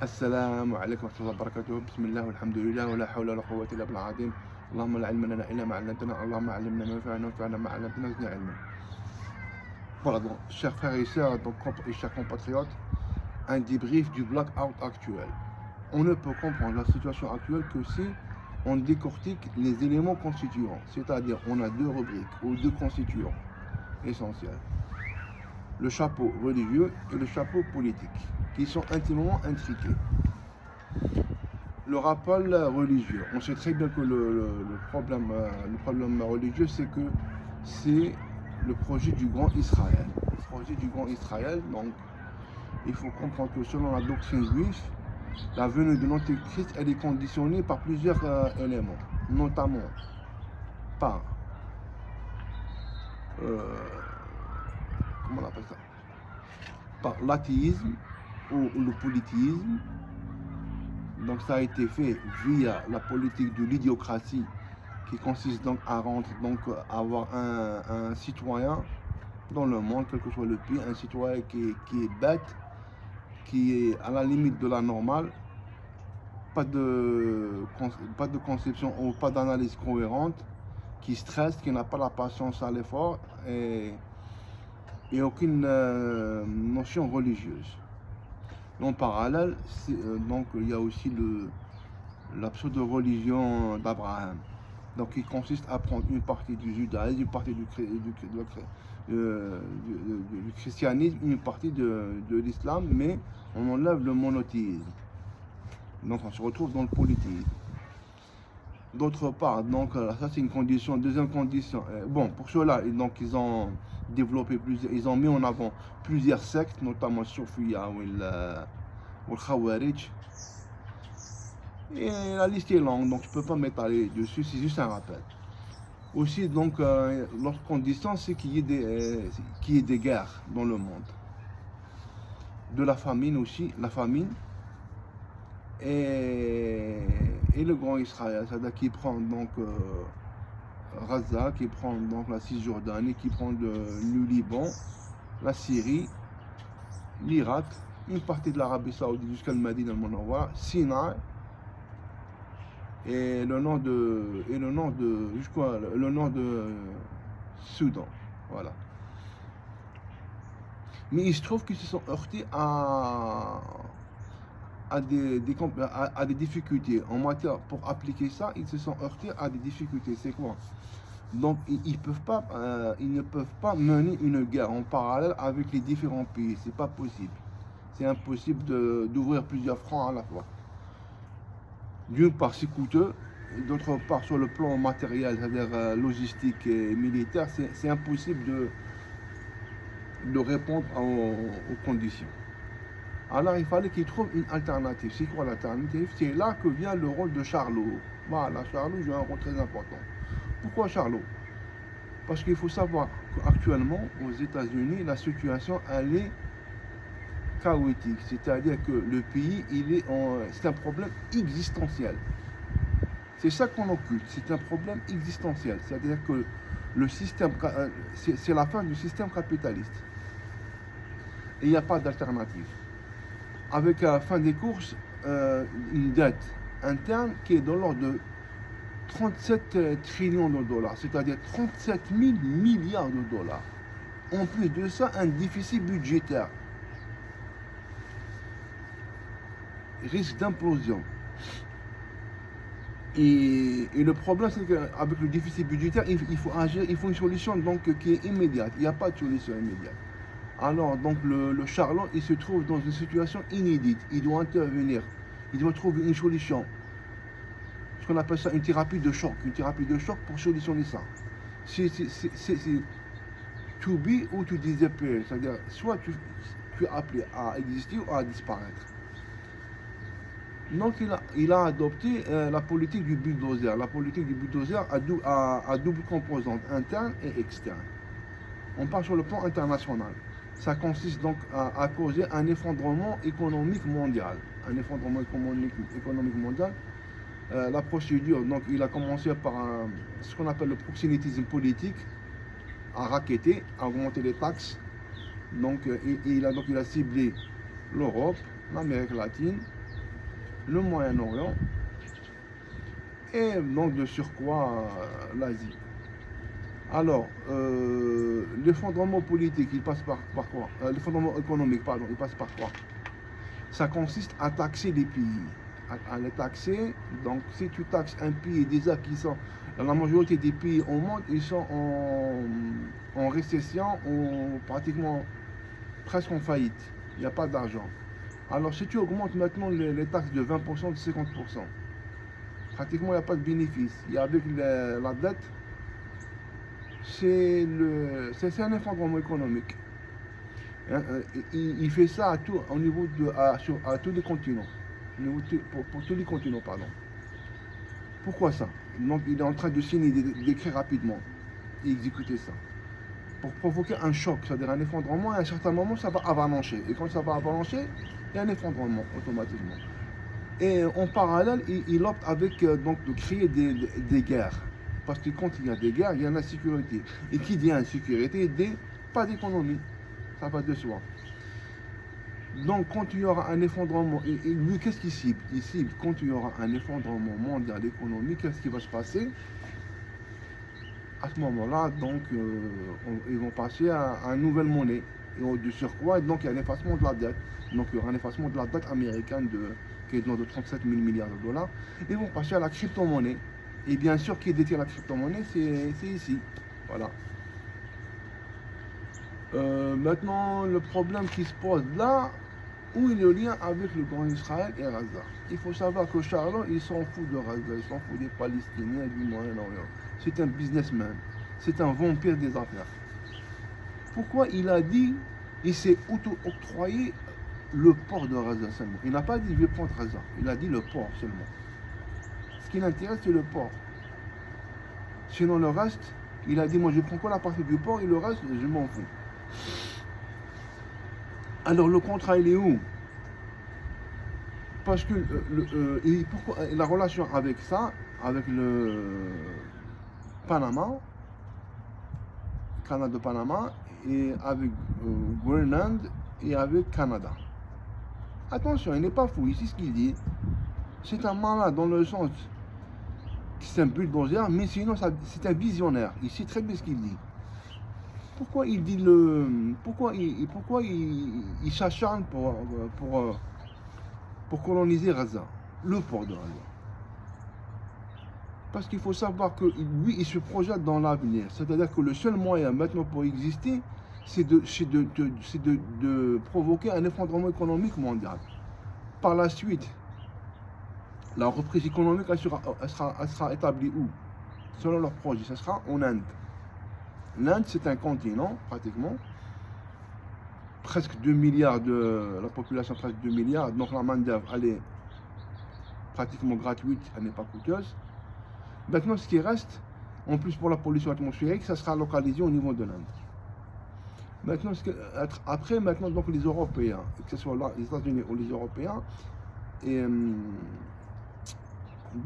السلام عليكم ورحمة الله وبركاته. بسم الله والحمد لله ولا حول ولا قوة إلا بالله العظيم. اللهم لا علم لنا إلا ما علمتنا. اللهم علمنا ما ينفعنا وانفعنا ما علمتنا زدنا علما. Voilà donc, chers frères et sœurs donc, et chers compatriotes, un débrief du blackout actuel. On ne peut comprendre la situation actuelle que si on décortique les éléments constituants, c'est-à-dire on a deux rubriques ou deux constituants essentiels. Le chapeau religieux et le chapeau politique, qui sont intimement intriqués. Le rappel religieux, on sait très bien que le problème religieux, c'est que c'est le projet du Grand Israël. Le projet du Grand Israël, donc, il faut comprendre que selon la doctrine juive, la venue de l'Antéchrist, elle est conditionnée par plusieurs éléments, notamment par comment on appelle ça, par l'athéisme ou le polythéisme. Donc ça a été fait via la politique de l'idiocratie, qui consiste donc à rendre, donc à avoir un citoyen dans le monde, quel que soit le pays, un citoyen qui est bête, qui est à la limite de la normale, pas de conception ou pas d'analyse cohérente, qui stresse, qui n'a pas la patience à l'effort et aucune notion religieuse. En parallèle, donc il y a aussi la pseudo-religion d'Abraham, donc qui consiste à prendre une partie du judaïsme, une partie du christianisme, une partie de l'islam, mais on enlève le monothéisme. Donc on se retrouve dans le polythéisme. D'autre part, donc ça c'est une condition. Deuxième condition, bon, pour cela, donc ils ont développé ils ont mis en avant plusieurs sectes, notamment Soufia ou le Khawarij. Et la liste est longue, donc je ne peux pas m'étaler dessus, c'est juste un rappel. Aussi, donc, l'autre condition, c'est qu'il y ait des guerres dans le monde. De la famine aussi, la famine. Et le Grand Israël, c'est-à-dire qui prend donc Gaza, qui prend donc la Cisjordanie, qui prend le Liban, la Syrie, l'Irak, une partie de l'Arabie Saoudite jusqu'à le Médine al-Munawwara, Sinaï, et le nord de Soudan, voilà. Mais il se trouve qu'ils se sont heurtés à des difficultés en matière, pour appliquer ça, ils se sont heurtés à des difficultés. C'est quoi? Donc ils ne peuvent pas mener une guerre en parallèle avec les différents pays. C'est pas possible. C'est impossible d'ouvrir plusieurs fronts à la fois. D'une part, c'est coûteux. D'autre part, sur le plan matériel, c'est-à-dire logistique et militaire, c'est impossible de répondre aux conditions. Alors il fallait qu'ils trouvent une alternative. C'est quoi l'alternative? C'est là que vient le rôle de Charlot. Voilà, Charlot joue un rôle très important. Pourquoi Charlot? Parce qu'il faut savoir qu'actuellement, aux États-Unis, la situation, elle est chaotique. C'est-à-dire que le pays, c'est un problème existentiel. C'est ça qu'on occulte, c'est un problème existentiel. C'est-à-dire que le système, c'est la fin du système capitaliste. Et il n'y a pas d'alternative. Avec à la fin des courses, une dette interne qui est de l'ordre de 37 trillions de dollars, c'est-à-dire 37 000 milliards de dollars. En plus de ça, un déficit budgétaire. Risque d'implosion. Et le problème, c'est qu'avec le déficit budgétaire, il faut agir, il faut une solution donc, qui est immédiate. Il n'y a pas de solution immédiate. Alors, donc, le Charlot, il se trouve dans une situation inédite. Il doit intervenir. Il doit trouver une solution. Ce qu'on appelle ça une thérapie de choc. Une thérapie de choc pour solutionner ça. C'est to be ou to disappear. C'est-à-dire, soit tu es appelé à exister ou à disparaître. Donc, il a adopté la politique du bulldozer. La politique du bulldozer a double composante, interne et externe. On part sur le plan international. Ça consiste donc à causer un effondrement économique mondial. Un effondrement économique mondial. La procédure, donc il a commencé par ce qu'on appelle le proxénétisme politique, à racketter, à augmenter les taxes. Donc il a ciblé l'Europe, l'Amérique latine, le Moyen-Orient et donc de surcroît l'Asie. Alors, l'effondrement politique, il passe par quoi? L'effondrement économique, pardon, il passe par quoi? Ça consiste à taxer les pays, à les taxer. Donc, si tu taxes un pays déjà qui sont, la majorité des pays au monde, ils sont en récession ou pratiquement presque en faillite. Il n'y a pas d'argent. Alors, si tu augmentes maintenant les taxes de 20%, de 50%, pratiquement il n'y a pas de bénéfice. Et avec la dette, c'est un effondrement économique. Il fait ça au niveau à tous les continents. Pour tous les continents, pardon. Pourquoi ça? Donc il est en train de signer des décrets rapidement et exécuter ça. Pour provoquer un choc, c'est-à-dire un effondrement, et à un certain moment, ça va avalancher. Et quand ça va avalancher, il y a un effondrement automatiquement. Et en parallèle, il opte avec donc de créer des guerres. Parce que quand il y a des guerres, il y a l'insécurité. Et qui dit insécurité dit pas d'économie. Ça va de soi. Donc quand il y aura un effondrement, et lui qu'est-ce qu'il cible? Il cible quand il y aura un effondrement mondial économique, qu'est-ce qui va se passer? À ce moment-là, donc ils vont passer à une nouvelle monnaie. Et de surcroît, donc il y a l'effacement de la dette. Donc il y aura un effacement de la dette américaine qui est de 37 000 milliards de dollars. Ils vont passer à la crypto-monnaie. Et bien sûr, qui détient la crypto-monnaie, c'est ici. Voilà. Maintenant, le problème qui se pose là, où est le lien avec le Grand Israël et Gaza? Il faut savoir que Charlot, il s'en fout de Gaza, il s'en fout des Palestiniens du Moyen-Orient. C'est un businessman, c'est un vampire des affaires. Pourquoi il a dit, il s'est auto-octroyé le port de Gaza seulement? Il n'a pas dit je vais prendre Gaza, il a dit le port seulement. Ce qui l'intéresse, c'est le port. Sinon le reste, il a dit moi je prends quoi la partie du port et le reste, je m'en fous. Alors le contrat il est où? Parce que pourquoi la relation avec ça, avec le Panama, canal de Panama, et avec Greenland et avec Canada. Attention, il n'est pas fou, ici ce qu'il dit, c'est un malade dans le sens que c'est un bulldozer, mais sinon c'est un visionnaire, il sait très bien ce qu'il dit. Pourquoi il dit pourquoi il s'acharne pour coloniser Gaza, le port de Gaza? Parce qu'il faut savoir que lui, il se projette dans l'avenir. C'est-à-dire que le seul moyen maintenant pour exister, c'est de provoquer un effondrement économique mondial. Par la suite, la reprise économique, elle sera établie où? Selon leur projet, ce sera en Inde. L'Inde, c'est un continent, pratiquement. Presque 2 milliards la population, presque 2 milliards. Donc la main-d'œuvre, elle est pratiquement gratuite, elle n'est pas coûteuse. Maintenant, ce qui reste, en plus pour la pollution atmosphérique, ça sera localisé au niveau de l'Inde. Maintenant, après, donc les Européens, que ce soit là, les États-Unis ou les Européens,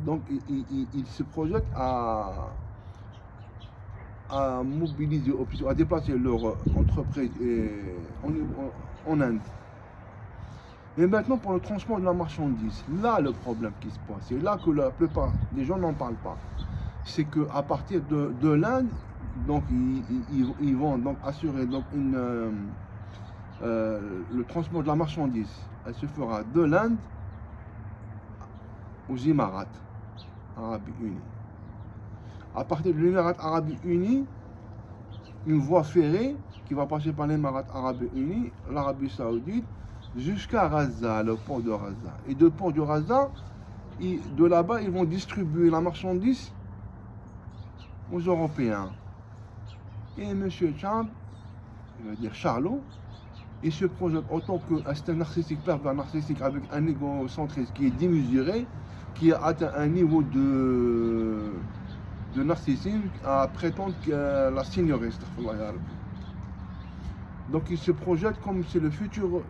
donc ils se projettent à mobiliser, à déplacer leur entreprise en Inde. Mais maintenant, pour le transport de la marchandise, là le problème qui se passe, c'est là que la plupart des gens n'en parlent pas. C'est qu'à partir de l'Inde, donc ils vont donc assurer donc le transport de la marchandise. Elle se fera de l'Inde aux Émirats Arabes Unis. À partir de l'Émirat Arabes Unis, une voie ferrée qui va passer par l'Émirat Arabes Unis, l'Arabie Saoudite, jusqu'à Gaza, le port de Gaza. Et de port de Gaza, de là-bas, ils vont distribuer la marchandise aux Européens. Et M. Trump, je veux dire Charlot, il se projette autant qu'un narcissique, pervers narcissique avec un égocentriste qui est démesuré, qui a atteint un niveau de narcissisme à prétendre que la seigneurie. Donc il se projette comme c'est le futur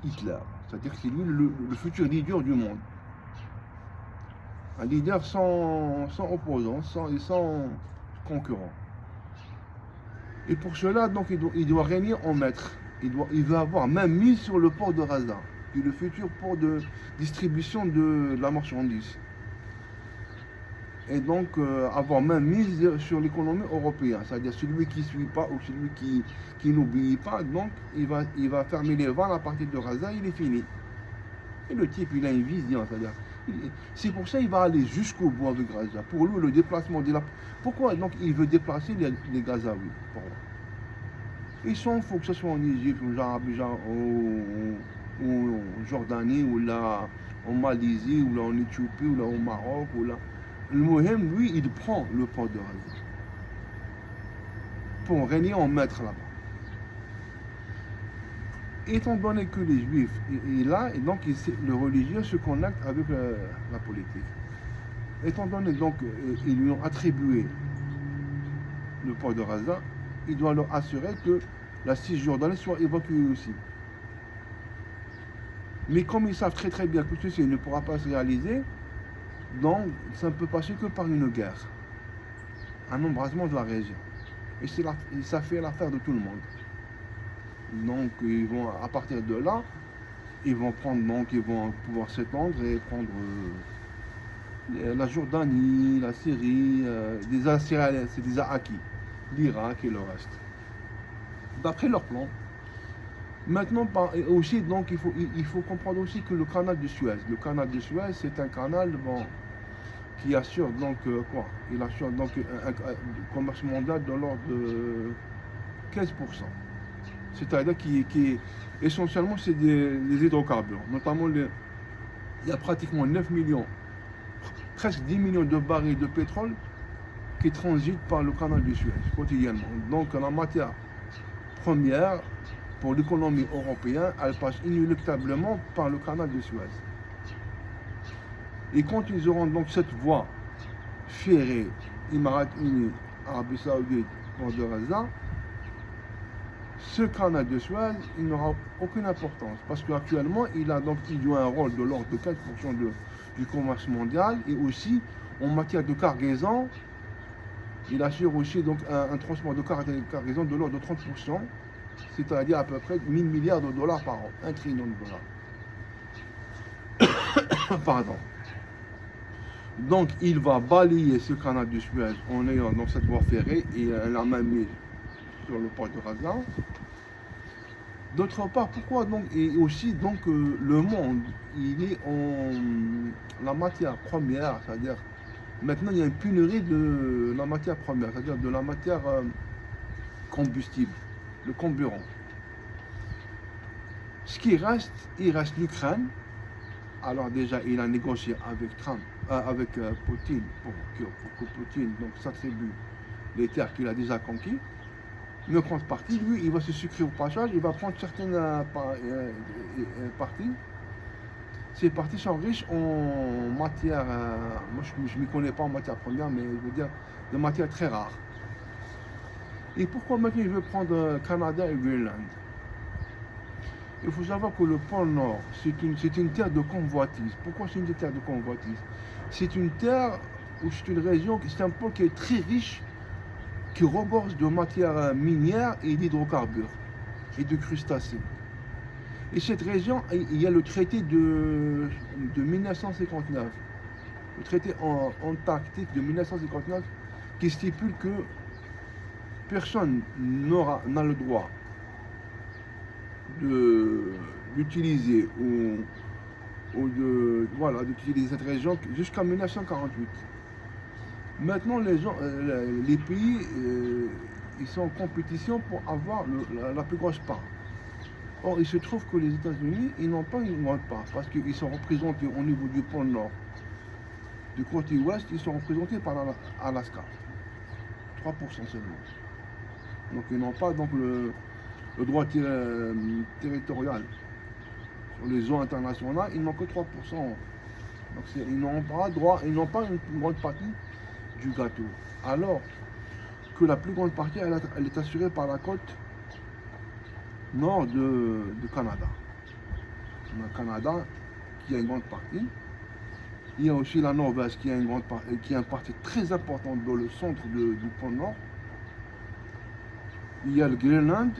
Hitler, c'est-à-dire que c'est lui le futur leader du monde. Un leader sans opposant, sans concurrent. Et pour cela, donc, il doit régner en maître. Il veut avoir même mise sur le port de Gaza. qui est le futur port de distribution de la marchandise. Et donc avoir même mise sur l'économie européenne, c'est-à-dire celui qui ne suit pas ou celui qui n'obéit pas, donc il va fermer les vannes à partir de Gaza, il est fini. Et le type, il a une vision, c'est-à-dire, c'est pour ça qu'il va aller jusqu'au bout avec Gaza. Pour lui, le déplacement de la... Pourquoi donc il veut déplacer les Gazaouis? Ils s'en fout que ce soit en Égypte, ou en Jordanie, ou là en Malaisie, ou là en Éthiopie, ou là au Maroc, ou là... Le Mohem, lui, il prend le port de Gaza pour régner en maître là-bas. Étant donné que les Juifs est là, et donc le religieux se connecte avec la politique. Étant donné donc ils lui ont attribué le port de Gaza, il doit leur assurer que la Cisjordanie soit évacuée aussi. Mais comme ils savent très très bien que ceci ne pourra pas se réaliser, donc ça ne peut passer que par une guerre, un embrasement de la région. Et ça fait l'affaire de tout le monde. Donc ils vont, à partir de là, ils vont pouvoir s'étendre et prendre la Jordanie, la Syrie, c'est déjà acquis, l'Irak et le reste. D'après leur plan. Maintenant, aussi, donc, il faut comprendre aussi que le canal de Suez, c'est un canal qui assure donc quoi? Il assure donc un commerce mondial de l'ordre de 15%. C'est-à-dire qui essentiellement c'est des hydrocarbures. Notamment, il y a pratiquement 9 millions, presque 10 millions de barils de pétrole qui transitent par le canal de Suez quotidiennement. Donc la matière première pour l'économie européenne, elle passe inéluctablement par le canal de Suez. Et quand ils auront donc cette voie ferrée, Émirats Unis, Arabie Saoudite, port de Gaza, ce canal de Suez, il n'aura aucune importance parce qu'actuellement, il joue un rôle de l'ordre de 15% du commerce mondial et aussi en matière de cargaison, il assure aussi donc un transport de cargaison de l'ordre de 30%, c'est-à-dire à peu près 1000 milliards de dollars par an, 1 trillion de dollars. Pardon. Donc il va balayer ce canal de Suez en ayant donc cette voie ferrée et la main mise sur le port de Gaza. D'autre part, pourquoi donc, et aussi donc le monde, il est en la matière première, c'est-à-dire maintenant il y a une pénurie de la matière première, c'est-à-dire de la matière combustible, le carburant. Ce qui reste, il reste l'Ukraine. Alors déjà, il a négocié avec Trump, avec Poutine, pour que Poutine donc s'attribue les terres qu'il a déjà conquises. Une grande partie, lui, il va se sucrer au passage, il va prendre certaines parties. Ces parties sont riches en matière, moi je ne m'y connais pas en matière première, mais je veux dire de matières très rares. Et pourquoi maintenant il veut prendre Canada et Greenland? Il faut savoir que le pôle Nord, c'est une terre de convoitise. Pourquoi c'est une terre de convoitise? C'est une terre où c'est une région, c'est un pôle qui est très riche, qui regorge de matières minières et d'hydrocarbures et de crustacés. Et cette région, il y a le traité de 1959, le traité antarctique de 1959, qui stipule que personne n'a le droit d'utiliser d'utiliser cette région jusqu'en 1948. Maintenant, les pays, ils sont en compétition pour avoir la plus grosse part. Or, il se trouve que les États-Unis, ils n'ont pas une grande part parce qu'ils sont représentés au niveau du pôle Nord. Du côté ouest, ils sont représentés par l'Alaska. 3% seulement. Donc, ils n'ont pas donc, le droit territorial. Sur les eaux internationales, ils n'ont que 3%. Donc, ils n'ont pas une grande partie du gâteau. Alors que la plus grande partie, elle est assurée par la côte nord du Canada. Le Canada qui a une grande partie. Il y a aussi la Norvège qui a une partie très importante dans le centre du pôle Nord. Il y a le Groenland,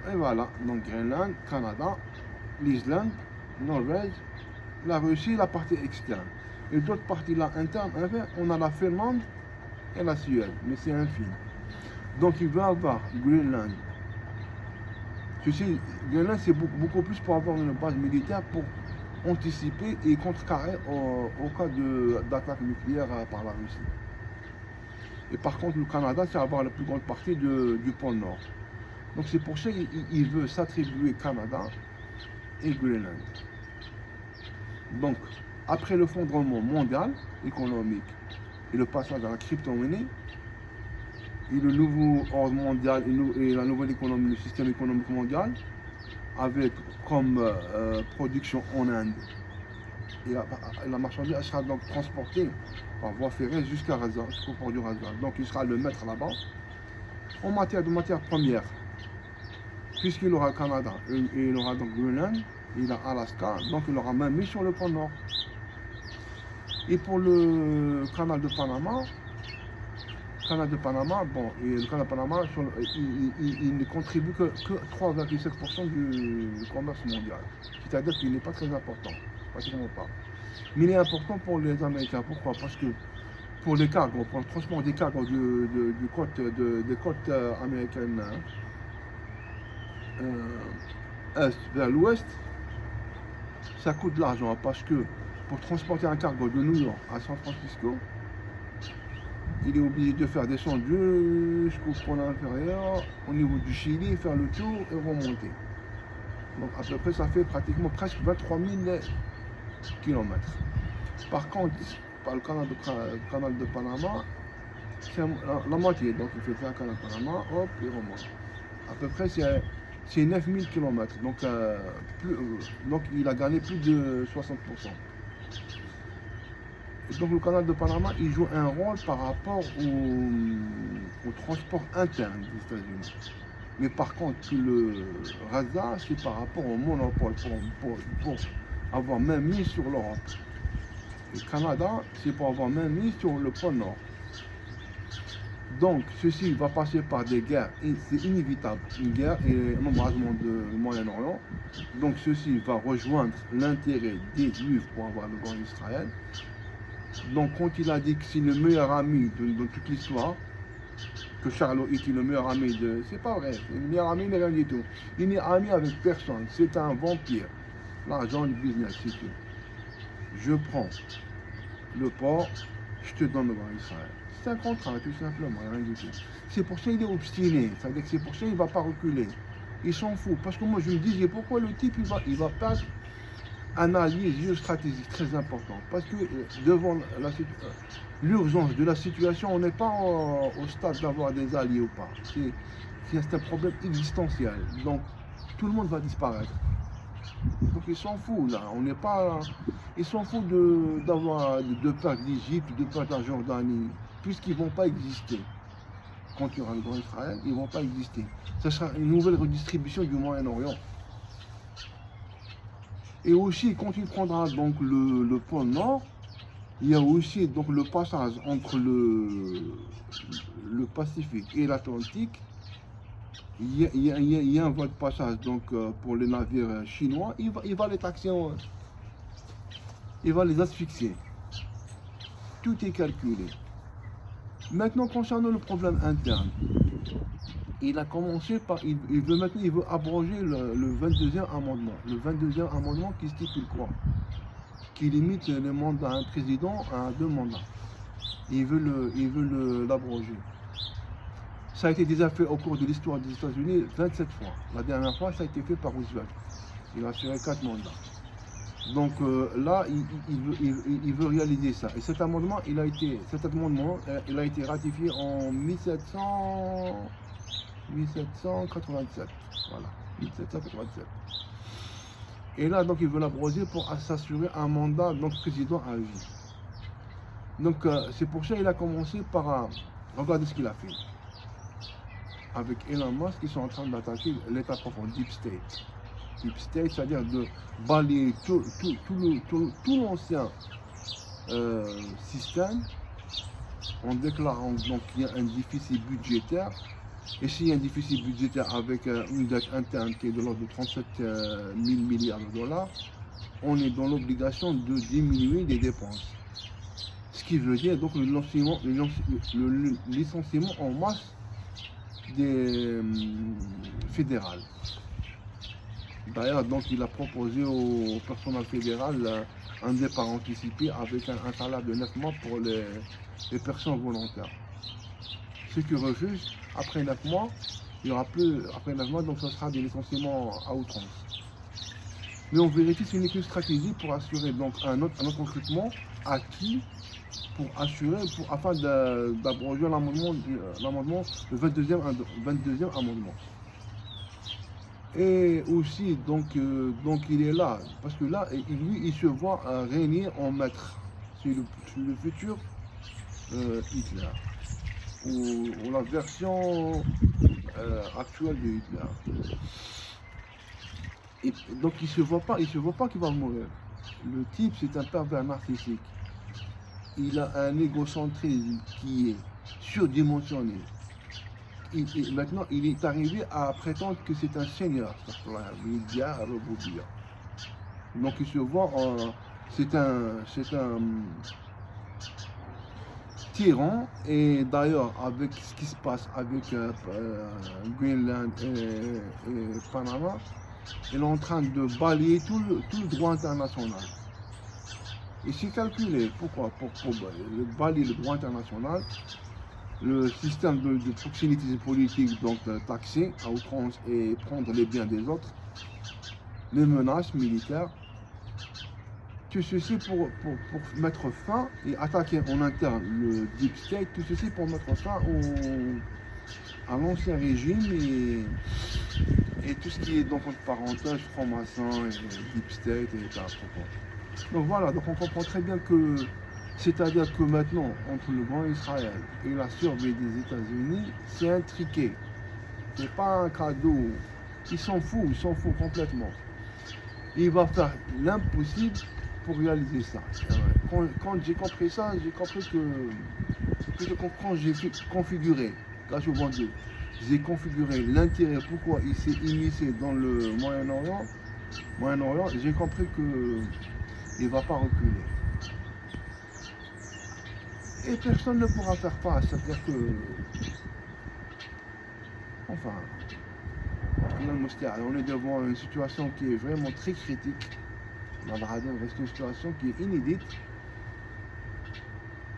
et voilà, donc Groenland, Canada, l'Islande Norvège, la Russie, la partie externe. Et d'autres parties là internes, enfin, on a la Finlande et la Suède, mais c'est infime. Donc il veut avoir Greenland. Tu sais, Greenland c'est beaucoup plus pour avoir une base militaire pour anticiper et contrecarrer au cas d'attaque nucléaire par la Russie. Et par contre, le Canada, c'est avoir la plus grande partie du pôle Nord. Donc c'est pour ça qu'il veut s'attribuer Canada et Greenland. Donc, après l'effondrement mondial économique et le passage à la crypto-monnaie, et le nouveau ordre mondial et la nouvelle économie, le système économique mondial, avec comme production en Inde. Et la marchandise sera donc transportée par voie ferrée jusqu'à Gaza, jusqu'au port du Gaza. Donc il sera le maître là-bas. En matière de matières premières, puisqu'il aura le Canada, et il aura donc Greenland, il a Alaska, donc il aura même mis sur le pôle Nord. Et pour le canal de Panama, bon, et le canal de Panama, il ne contribue que 3,7% du commerce mondial. C'est-à-dire qu'il n'est pas très important, pratiquement pas. Mais il est important pour les Américains. Pourquoi? Parce que pour les cargos, pour le transport des cargos des côtes américaines est vers l'ouest, ça coûte de l'argent. Parce que pour transporter un cargo de New York à San Francisco, il est obligé de faire descendre jusqu'au front inférieur, au niveau du Chili, faire le tour et remonter. Donc à peu près, ça fait pratiquement presque 23 000 kilomètres. Par contre, par le canal de Panama, c'est la moitié. Donc il fait faire le canal de Panama, hop, il remonte. À peu près, c'est 9 000 kilomètres. Donc il a gagné plus de 60%. Et donc le canal de Panama, il joue un rôle par rapport au transport interne des États-Unis. Mais par contre, le Gaza, c'est par rapport au monopole, pour avoir même mis sur l'Europe. Le Canada, c'est pour avoir même mis sur le pôle Nord. Donc, ceci va passer par des guerres, et c'est inévitable, une guerre et un embrasement du Moyen-Orient. Donc, ceci va rejoindre l'intérêt des Juifs pour avoir le grand Israël. Donc, quand il a dit que c'est le meilleur ami de toute l'histoire, que Charlot était le meilleur ami de... C'est pas vrai, le meilleur ami n'est rien du tout. Il n'est ami avec personne, c'est un vampire. L'argent, le business, c'est tout. Je prends le port, je te donne le grand Israël. C'est un contrat, tout simplement, rien du tout. C'est pour ça qu'il est obstiné, c'est-à-dire que c'est pour ça qu'il ne va pas reculer. Il s'en fout, parce que moi je me disais, pourquoi le type il va perdre un allié géostratégique très important? Parce que devant l'urgence de la situation, on n'est pas au stade d'avoir des alliés ou pas. C'est un problème existentiel. Donc tout le monde va disparaître. Donc ils s'en foutent là, on n'est pas. Ils s'en foutent de perdre l'Égypte, de perdre la Jordanie, puisqu'ils ne vont pas exister. Quand il y aura le grand Israël, ils ne vont pas exister. Ce sera une nouvelle redistribution du Moyen-Orient. Et aussi, quand il prendra donc le pôle Nord, il y a aussi donc le passage entre le Pacifique et l'Atlantique. Il y a un voie de passage donc, pour les navires chinois. Il va les taxer, il va les asphyxier. Tout est calculé. Maintenant, concernant le problème interne, il a commencé par, il veut abroger le 22e amendement. Le 22e amendement qui stipule quoi? Qui limite les mandats à un président à 2 mandats. Il veut l'abroger. Ça a été déjà fait au cours de l'histoire des États-Unis 27 fois. La dernière fois, ça a été fait par Roosevelt. Il a assuré 4 mandats. Donc là, il veut réaliser ça. Et cet amendement, il a été ratifié en 1787. Voilà, 1787. Et là, donc, il veut l'abroger pour s'assurer un mandat donc président à vie. Donc, c'est pour ça qu'il a commencé par regarder ce qu'il a fait. Avec Elon Musk, ils sont en train d'attaquer l'État profond, Deep State. Deep State, c'est-à-dire de balayer tout l'ancien système en déclarant donc qu'il y a un déficit budgétaire. Et s'il y a un déficit budgétaire avec une dette interne qui est de l'ordre de 37 000 milliards de dollars, on est dans l'obligation de diminuer les dépenses. Ce qui veut dire donc le licenciement en masse des fédérales. D'ailleurs, donc il a proposé au personnel fédéral un départ anticipé avec un salaire de 9 mois pour les personnes volontaires. Ceux qui refusent, après 9 mois, il y aura plus, après 9 mois, donc ce sera des licenciements à outrance. Mais en vérité, c'est une stratégie pour assurer donc un autre recrutement acquis pour assurer, afin d'abroger l'amendement, le 22e amendement. Et aussi, donc il est là, parce que là, lui, il se voit régner en maître sur le futur Hitler, ou la version actuelle de Hitler. Et donc il se voit pas qu'il va mourir. Le type, c'est un pervers narcissique. Il a un égocentrisme qui est surdimensionné. Maintenant, il est arrivé à prétendre que c'est un seigneur. Donc il se voit, c'est un tyran. Et d'ailleurs, avec ce qui se passe avec Greenland et Panama, il est en train de balayer tout le droit international. Et c'est calculé. Pourquoi? Pour balayer le droit international, le système de proxénétisme politique, donc taxer à outrance et prendre les biens des autres, les menaces militaires, tout ceci pour mettre fin et attaquer en interne le Deep State, tout ceci pour mettre fin à l'ancien régime et tout ce qui est donc entre parenthèses franc-maçon et Deep State et à propos. Donc voilà, donc on comprend très bien que, c'est-à-dire que maintenant, entre le Grand Israël et la survie des États-Unis, c'est intriqué. C'est pas un cadeau. Ils s'en foutent complètement. Il va faire l'impossible pour réaliser ça. Quand j'ai compris ça, j'ai compris que quand j'ai configuré, là je vois deux, j'ai configuré l'intérêt, pourquoi il s'est immiscé dans le Moyen-Orient, j'ai compris que il ne va pas reculer. Et personne ne pourra faire face, c'est-à-dire que, enfin, on est devant une situation qui est vraiment très critique. C'est une situation qui est inédite.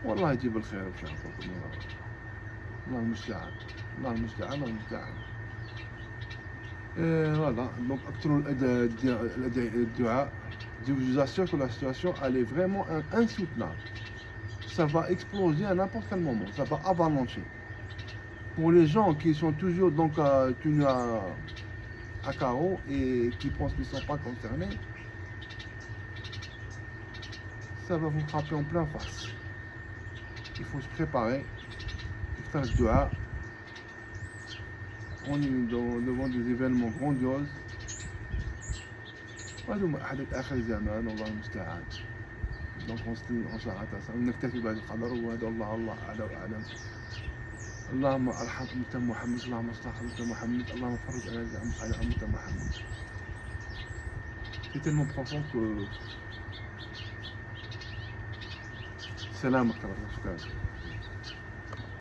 والله يجيب الخير إن شاء الله. الله المستعان. الله المستعان. الله المستعان. Voilà, donc le dua, je vous assure que la situation elle est vraiment insoutenable. Ça va exploser à n'importe quel moment, ça va avalancher. Pour les gens qui sont toujours donc tenus à carreau et qui pensent qu'ils ne sont pas concernés, ça va vous frapper en plein face. Il faut se préparer, faire le dua. On est devant des événements grandioses. وهذا حدث آخر الزمان والله المستعان. Donc on s'arrête à ça. نكتفي بهذا القدر وهذا الله أعلم. اللهم ارحم أمة محمد، اللهم استغفر أمة محمد، اللهم فرج على أمة محمد. C'est tellement profond que سلامك يا رب.